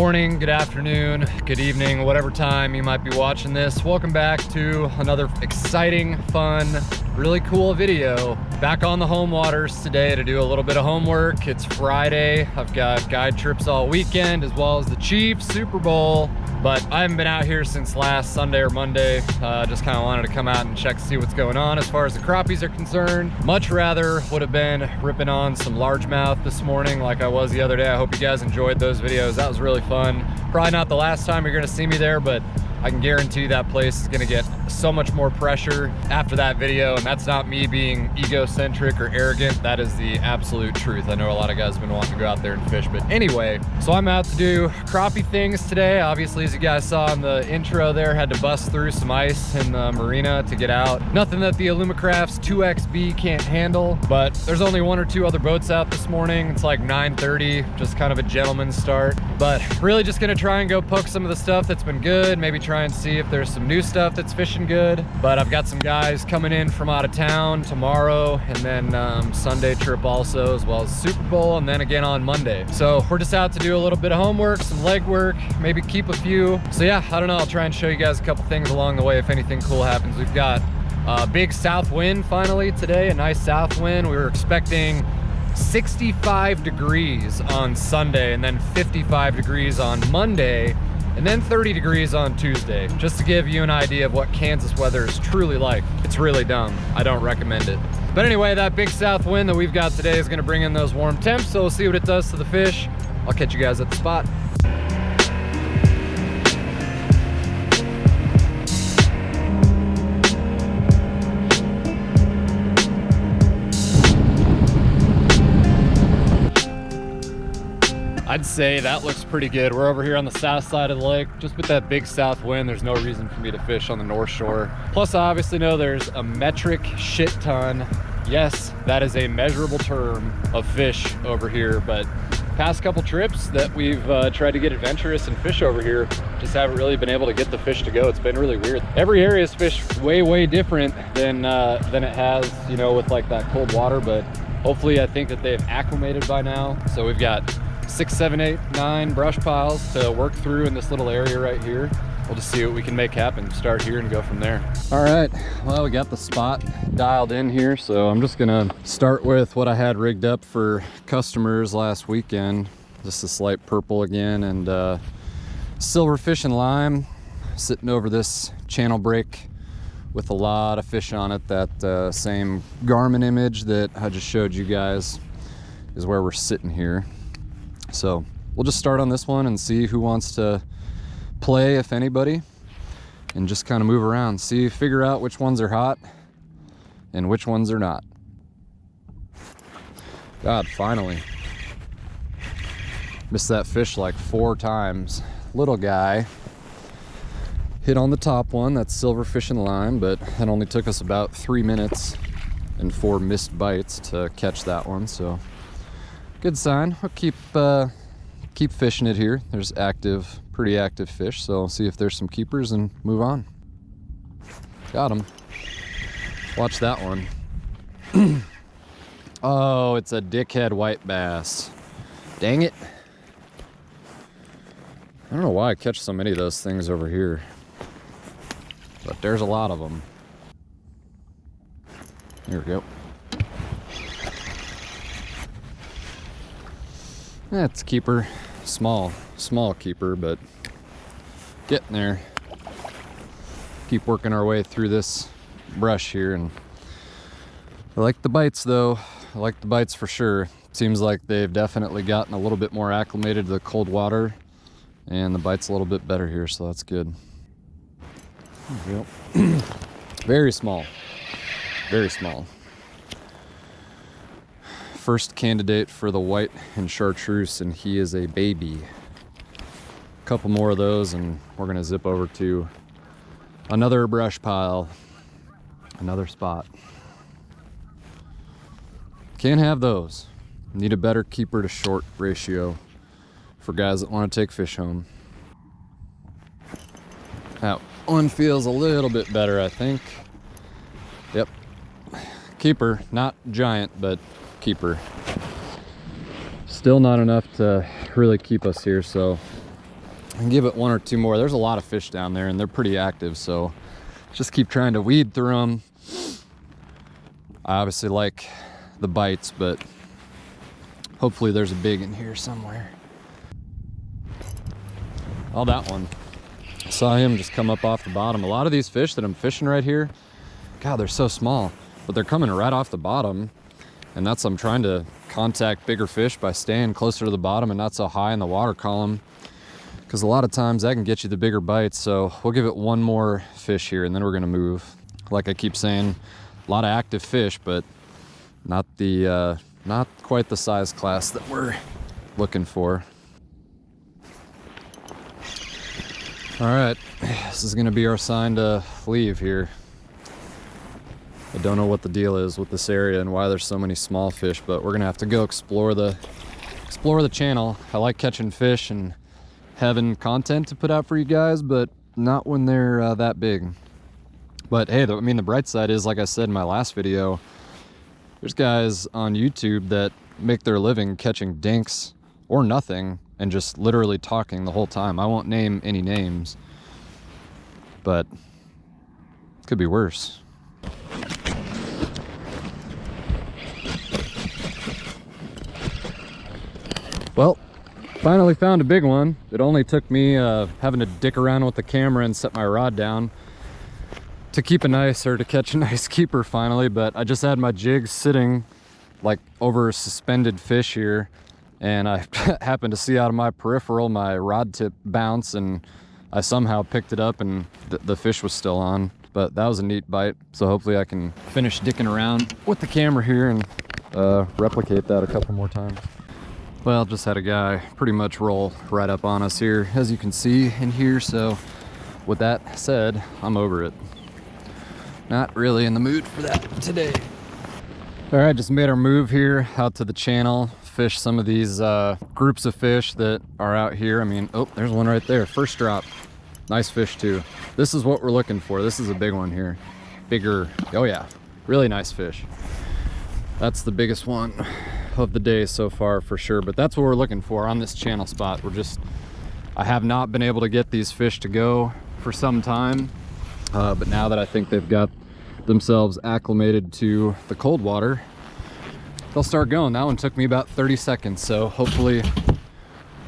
morning, good afternoon, good evening, whatever time you might be watching this. Welcome back to another exciting, fun, really cool video. Back on the home waters today to do a little bit of homework. It's Friday. I've got guide trips all weekend as well as the Chiefs Super Bowl. But I haven't been out here since last Sunday or Monday. Just kind of wanted to come out and check to see what's going on as far as the crappies are concerned. Much rather would have been ripping on some largemouth this morning like I was the other day. I hope you guys enjoyed those videos. That was really fun. Probably not the last time you're gonna see me there, but I can guarantee that place is gonna get so much more pressure after that video, and that's not me being egocentric or arrogant. That is the absolute truth. I know a lot of guys have been wanting to go out there and fish, but anyway, so I'm out to do crappie things today. Obviously, as you guys saw in the intro there, had to bust through some ice in the marina to get out. Nothing that the Alumacraft's 2XB can't handle, but there's only one or two other boats out this morning. It's like 9:30, just kind of a gentleman's start, but really just gonna try and go poke some of the stuff that's been good, maybe try and see if there's some new stuff that's fishing good. But I've got some guys coming in from out of town tomorrow, and then Sunday trip also, as well as Super Bowl, and then again on Monday. So we're just out to do a little bit of homework, some leg work, maybe keep a few. So yeah, I don't know, I'll try and show you guys a couple things along the way if anything cool happens. We've got a big south wind finally today, a nice south wind. We were expecting 65 degrees on Sunday and then 55 degrees on Monday, and then 30 degrees on Tuesday, just to give you an idea of what Kansas weather is truly like. It's really dumb. I don't recommend it. But anyway, that big south wind that we've got today is gonna bring in those warm temps, so we'll see what it does to the fish. I'll catch you guys at the spot. I'd say that looks pretty good. We're over here on the south side of the lake. Just with that big south wind, there's no reason for me to fish on the north shore. Plus, I obviously know there's a metric shit ton. Yes, that is a measurable term of fish over here, but past couple trips that we've tried to get adventurous and fish over here, just haven't really been able to get the fish to go. It's been really weird. Every area is fished way different than it has, you know, with like that cold water, but hopefully I think that they've acclimated by now. So we've got 6, 7, 8, 9 brush piles to work through in this little area right here. We'll just see what we can make happen. Start here and go from there. All right, well, we got the spot dialed in here, so I'm just gonna start with what I had rigged up for customers last weekend. Just this light purple again, and silver fish and lime, sitting over this channel break with a lot of fish on it. That same Garmin image that I just showed you guys is where we're sitting here. So we'll just start on this one and see who wants to play, if anybody, and just kind of move around, figure out which ones are hot and which ones are not. God, finally. Missed that fish like 4 times. Little guy hit on the top one, that's silver fish and lime, but it only took us about 3 minutes and 4 missed bites to catch that one, so good sign. I'll keep fishing it here. There's pretty active fish, so I'll see if there's some keepers and move on. Got him. Watch that one. Oh, it's a dickhead white bass. Dang it. I don't know why I catch so many of those things over here, but there's a lot of them. Here we go. That's a keeper, small keeper, but getting there. Keep working our way through this brush here, and I like the bites though. I like the bites for sure. Seems like they've definitely gotten a little bit more acclimated to the cold water, and the bite's a little bit better here, so that's good. Yep. Very small, very small. First candidate for the white and chartreuse, and he is a baby. A couple more of those and we're gonna zip over to another brush pile, another spot. Can't have those. Need a better keeper to short ratio for guys that want to take fish home. That one feels a little bit better, I think. Yep. Keeper, not giant, but keeper. Still not enough to really keep us here, so and give it one or two more. There's a lot of fish down there and they're pretty active, so just keep trying to weed through them. I obviously like the bites, but hopefully there's a big in here somewhere. Oh, that one. I saw him just come up off the bottom. A lot of these fish that I'm fishing right here, God, they're so small, but they're coming right off the bottom. And that's, I'm trying to contact bigger fish by staying closer to the bottom and not so high in the water column, because a lot of times that can get you the bigger bites. So we'll give it one more fish here and then we're gonna move. Like I keep saying, a lot of active fish, but not the not quite the size class that we're looking for. All right, this is gonna be our sign to leave here. I don't know what the deal is with this area and why there's so many small fish, but we're gonna have to go explore the channel. I like catching fish and having content to put out for you guys, but not when they're that big. But hey, I mean, the bright side is, like I said in my last video, there's guys on YouTube that make their living catching dinks or nothing and just literally talking the whole time. I won't name any names, but it could be worse. Well, finally found a big one. It only took me having to dick around with the camera and set my rod down to keep a nice, or to catch a nice keeper finally, but I just had my jig sitting like over a suspended fish here, and I happened to see out of my peripheral my rod tip bounce, and I somehow picked it up and the fish was still on. But that was a neat bite, so hopefully I can finish dicking around with the camera here and replicate that a couple more times. Well, just had a guy pretty much roll right up on us here, as you can see in here, so with that said, I'm over it. Not really in the mood for that today. All right, just made our move here out to the channel, fish some of these groups of fish that are out here. I mean, oh, there's one right there, first drop. Nice fish too. This is what we're looking for. This is a big one here. Bigger, oh yeah, really nice fish. That's the biggest one of the day so far for sure, but that's what we're looking for on this channel spot. I have not been able to get these fish to go for some time, but now that I think they've got themselves acclimated to the cold water, they'll start going. That one took me about 30 seconds, so hopefully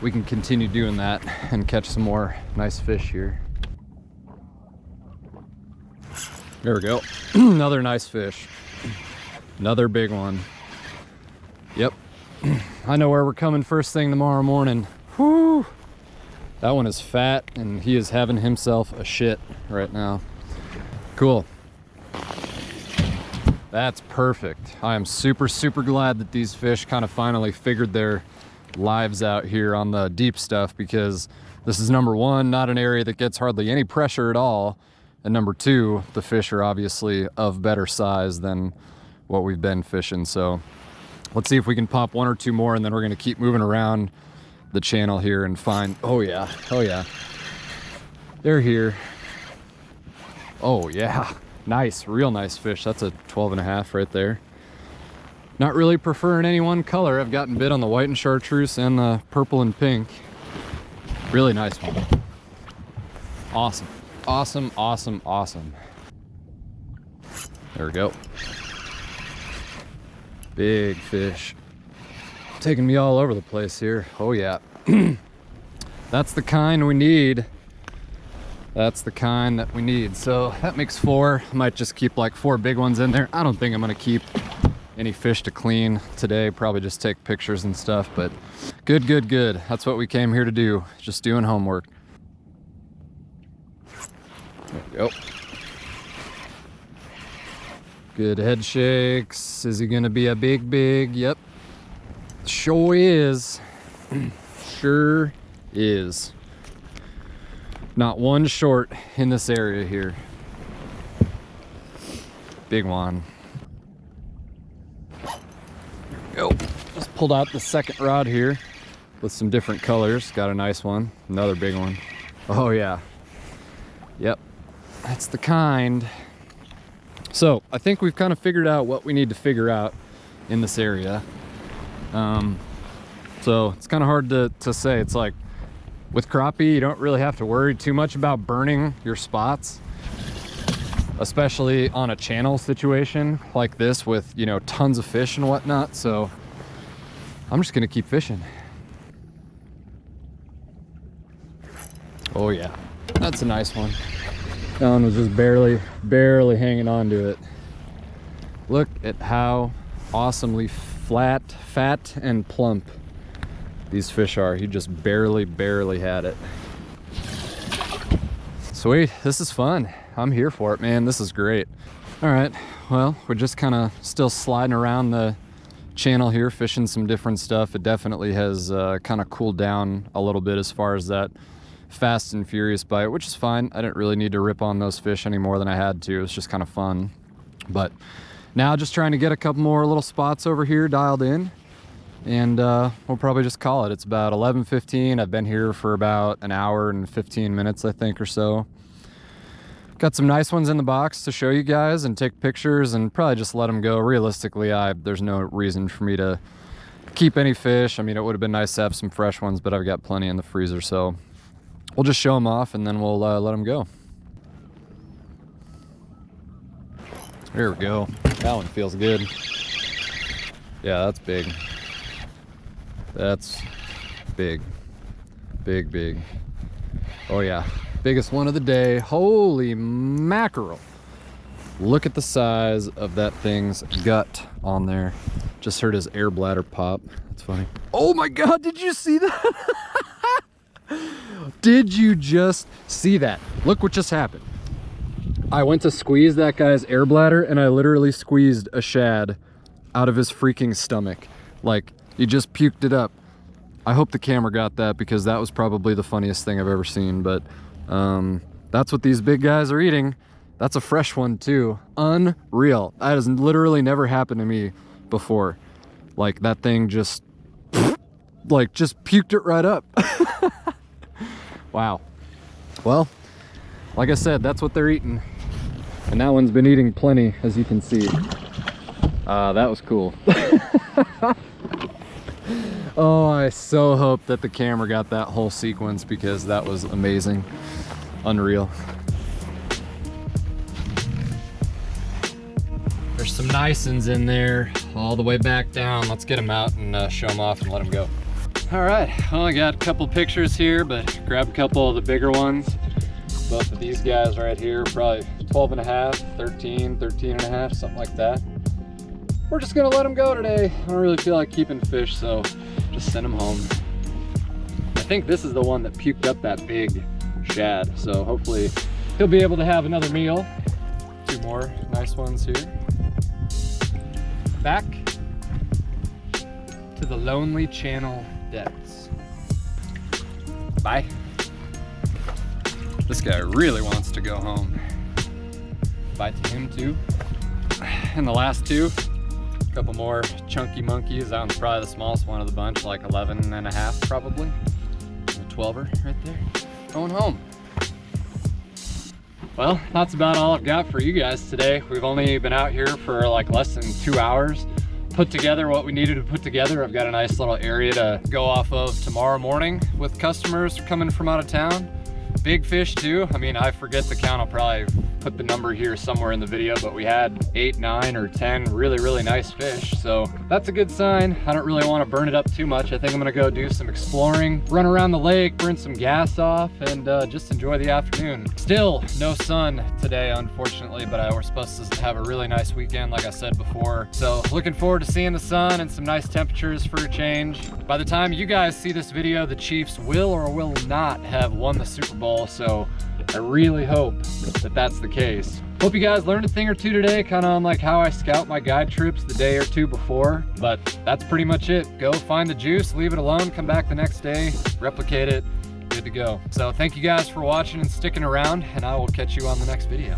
we can continue doing that and catch some more nice fish here. There we go. Another nice fish. Another big one. Yep. I know where we're coming first thing tomorrow morning. Whew. That one is fat and he is having himself a shit right now. Cool. That's perfect. I am super, super glad that these fish kind of finally figured their lives out here on the deep stuff, because this is, number one, not an area that gets hardly any pressure at all, and number two, the fish are obviously of better size than what we've been fishing. So let's see if we can pop one or two more, and then we're going to keep moving around the channel here and find, oh yeah, they're here. Oh yeah, nice, real nice fish. That's a 12.5 right there. Not really preferring any one color. I've gotten bit on the white and chartreuse and the purple and pink. Really nice one. Awesome, awesome, awesome, awesome. There we go. Big fish. Taking me all over the place here. Oh yeah. That's the kind we need. That's the kind that we need. So that makes 4. I might just keep like 4 big ones in there. I don't think I'm gonna keep any fish to clean today. Probably just take pictures and stuff, but good, good, good. That's what we came here to do. Just doing homework. There we go. Good head shakes. Is he gonna be a big, big? Yep. Sure is. Sure is. Not one short in this area here. Big one. There we go. Just pulled out the second rod here with some different colors. Got a nice one. Another big one. Oh yeah. Yep. That's the kind. So I think we've kind of figured out what we need to figure out in this area. So it's kind of hard to say. It's like With crappie, you don't really have to worry too much about burning your spots, especially on a channel situation like this with, you know, tons of fish and whatnot. So I'm just gonna keep fishing. Oh yeah, that's a nice one. That one was just barely hanging on to it. Look at how awesomely flat, fat, and plump these fish are. He just barely had it. Sweet, this is fun. I'm here for it, man. This is great. All right, well, we're just kind of still sliding around the channel here, fishing some different stuff. It definitely has kind of cooled down a little bit as far as that fast and furious bite, which is fine. I didn't really need to rip on those fish any more than I had to. It was just kind of fun. But now just trying to get a couple more little spots over here dialed in, and we'll probably just call it. It's about 11:15. I've been here for about an hour and 15 minutes, I think, or so. Got some nice ones in the box to show you guys and take pictures and probably just let them go. Realistically, there's no reason for me to keep any fish. I mean, it would have been nice to have some fresh ones, but I've got plenty in the freezer, so we'll just show them off and then we'll let them go. There we go. That one feels good. Yeah, that's big. That's big. Big. Oh yeah, biggest one of the day. Holy mackerel. Look at the size of that thing's gut on there. Just heard his air bladder pop. That's funny. Oh my God, did you see that? Did you just see that? Look what just happened. I went to squeeze that guy's air bladder and I literally squeezed a shad out of his freaking stomach. Like, he just puked it up. I hope the camera got that because that was probably the funniest thing I've ever seen. But that's what these big guys are eating. That's a fresh one too. Unreal. That has literally never happened to me before. Like, that thing just puked it right up. Wow. Well, like I said, that's what they're eating. And that one's been eating plenty, as you can see. That was cool. Oh, I so hope that the camera got that whole sequence because that was amazing. Unreal. There's some nice ones in there all the way back down. Let's get them out and show them off and let them go. All right, well, I got a couple pictures here, but grab a couple of the bigger ones. Both of these guys right here, probably 12 and a half, 13 and a half, something like that. We're just gonna let them go today. I don't really feel like keeping fish, so just send them home. I think this is the one that puked up that big shad, so hopefully he'll be able to have another meal. Two more nice ones here. Back to the lonely channel depths. Bye. This guy really wants to go home. Bye to him too. And the last two, a couple more chunky monkeys. That one's probably the smallest one of the bunch, like 11 and a half probably. A 12er right there. Going home. Well, that's about all I've got for you guys today. We've only been out here for like less than 2 hours. Put together what we needed to put together. I've got a nice little area to go off of tomorrow morning with customers coming from out of town. Big fish too. I mean, I forget the count. I'll probably put the number here somewhere in the video, but we had 8, 9, or 10 really nice fish. So that's a good sign. I don't really want to burn it up too much. I think I'm gonna go do some exploring, run around the lake, burn some gas off, and just enjoy the afternoon. Still no sun today, unfortunately, but we're supposed to have a really nice weekend, like I said before. So looking forward to seeing the sun and some nice temperatures for a change. By the time you guys see this video, the Chiefs will or will not have won the Super Bowl. So I really hope that that's the case. Hope you guys learned a thing or two today, kind of on like how I scout my guide trips the day or two before, but that's pretty much it. Go find the juice, leave it alone, come back the next day, replicate it, good to go. So thank you guys for watching and sticking around, and I will catch you on the next video.